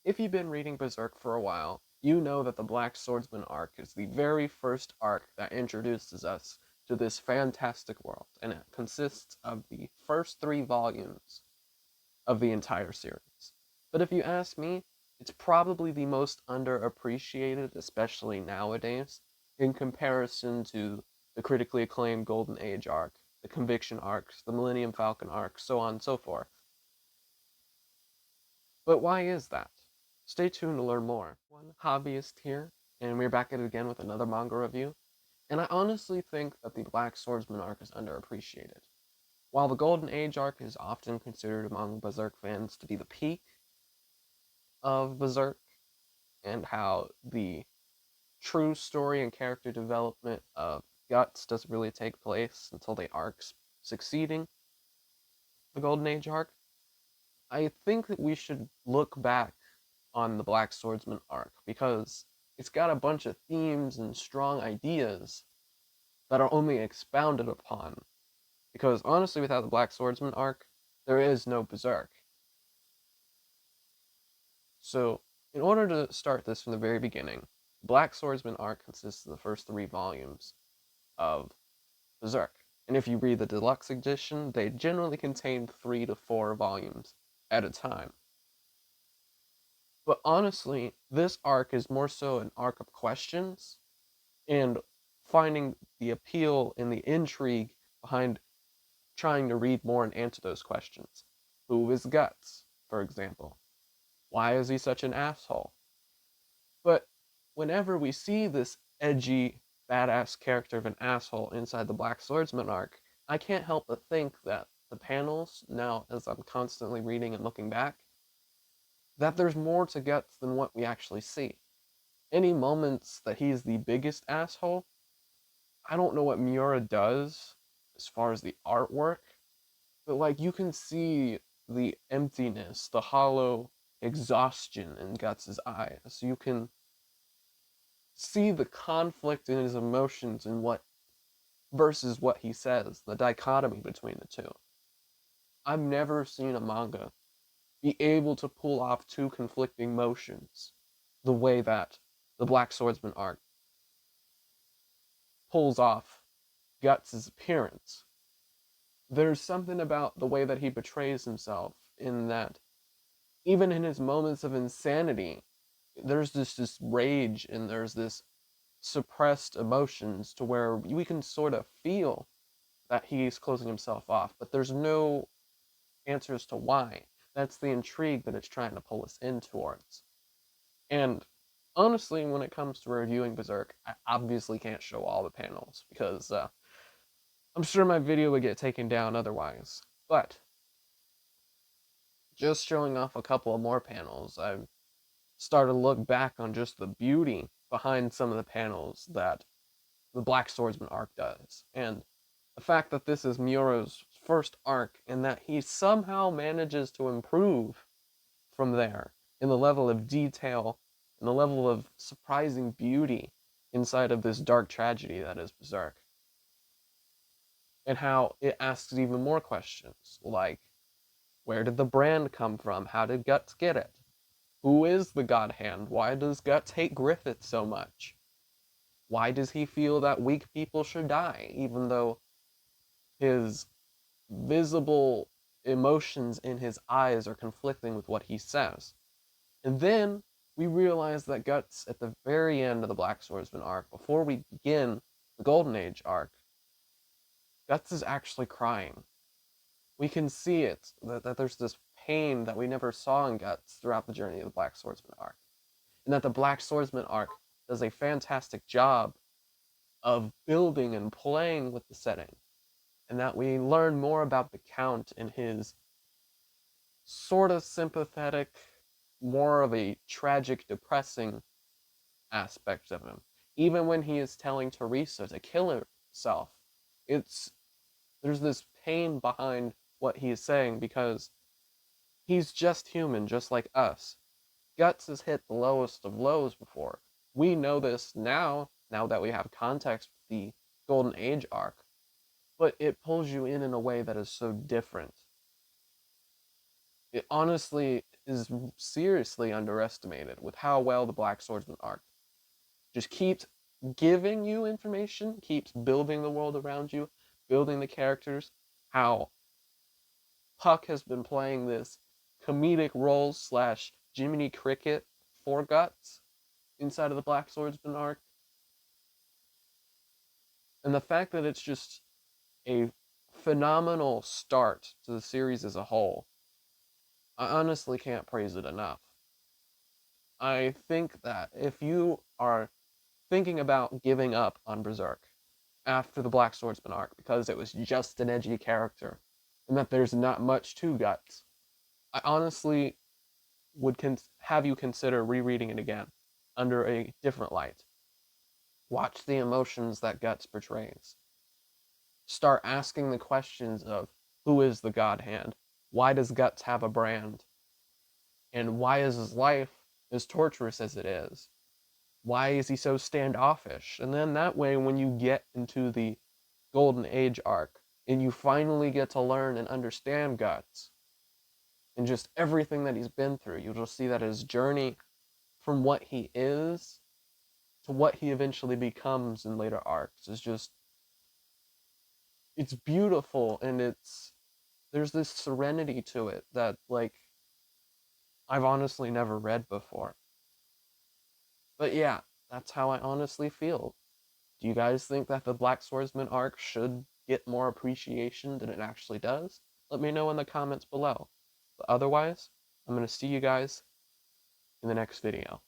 If you've been reading Berserk for a while, you know that the Black Swordsman arc is the very first arc that introduces us to this fantastic world, and it consists of the first 3 volumes of the entire series. But if you ask me, it's probably the most underappreciated, especially nowadays, in comparison to the critically acclaimed Golden Age arc, the Conviction arcs, the Millennium Falcon arc, so on and so forth. But why is that? Stay tuned to learn more. One Hobbyist here, and we're back at it again with another manga review. And I honestly think that the Black Swordsman arc is underappreciated. While the Golden Age arc is often considered among Berserk fans to be the peak of Berserk, and how the true story and character development of Guts doesn't really take place until the arcs succeeding the Golden Age arc, I think that we should look back on the Black Swordsman arc because it's got a bunch of themes and strong ideas that are only expounded upon. Because honestly, without the Black Swordsman arc, there is no Berserk. So, in order to start this from the very beginning, the Black Swordsman arc consists of the first 3 volumes of Berserk. And if you read the deluxe edition, they generally contain 3 to 4 volumes at a time. But honestly, this arc is more so an arc of questions and finding the appeal and the intrigue behind trying to read more and answer those questions. Who is Guts, for example? Why is he such an asshole? But whenever we see this edgy, badass character of an asshole inside the Black Swordsman arc, I can't help but think that the panels, now as I'm constantly reading and looking back, that there's more to Guts than what we actually see. Any moments that he's the biggest asshole, I don't know what Miura does as far as the artwork, but like you can see the emptiness, the hollow exhaustion in Guts' eyes. You can see the conflict in his emotions and what versus what he says, the dichotomy between the two. I've never seen a manga be able to pull off 2 conflicting motions the way that the Black Swordsman arc pulls off Guts' appearance. There's something about the way that he betrays himself in that even in his moments of insanity, there's this rage and there's this suppressed emotions to where we can sort of feel that he's closing himself off, but there's no answers to why. That's the intrigue that it's trying to pull us in towards. And honestly, when it comes to reviewing Berserk, I obviously can't show all the panels because I'm sure my video would get taken down otherwise. But just showing off a couple of more panels, I've started to look back on just the beauty behind some of the panels that the Black Swordsman arc does. And the fact that this is Miura's first arc and that he somehow manages to improve from there in the level of detail and the level of surprising beauty inside of this dark tragedy that is Berserk. And how it asks even more questions like, where did the brand come from? How did Guts get it? Who is the God Hand? Why does Guts hate Griffith so much? Why does he feel that weak people should die, even though his visible emotions in his eyes are conflicting with what he says? And then we realize that Guts, at the very end of the Black Swordsman arc, before we begin the Golden Age arc, Guts is actually crying. We can see it, that there's this pain that we never saw in Guts throughout the journey of the Black Swordsman arc. And that the Black Swordsman arc does a fantastic job of building and playing with the setting. And that we learn more about the Count and his sort of sympathetic, more of a tragic, depressing aspect of him. Even when he is telling Teresa to kill herself, it's there's this pain behind what he is saying because he's just human, just like us. Guts has hit the lowest of lows before. We know this now that we have context with the Golden Age arc, but it pulls you in a way that is so different. It honestly, is seriously underestimated with how well the Black Swordsman arc just keeps giving you information, keeps building the world around you, building the characters, how Puck has been playing this comedic role slash Jiminy Cricket for Guts inside of the Black Swordsman arc. And the fact that it's just a phenomenal start to the series as a whole, I honestly can't praise it enough. I think that if you are thinking about giving up on Berserk after the Black Swordsman arc because it was just an edgy character and that there's not much to Guts, I honestly would have you consider rereading it again under a different light. Watch the emotions that Guts portrays. Start asking the questions of who is the God Hand? Why does Guts have a brand? And why is his life as torturous as it is? Why is he so standoffish? And then that way, when you get into the Golden Age arc and you finally get to learn and understand Guts and just everything that he's been through, you'll just see that his journey from what he is to what he eventually becomes in later arcs is just, it's beautiful, and there's this serenity to it that, like, I've honestly never read before. But yeah, that's how I honestly feel. Do you guys think that the Black Swordsman arc should get more appreciation than it actually does? Let me know in the comments below. But otherwise, I'm going to see you guys in the next video.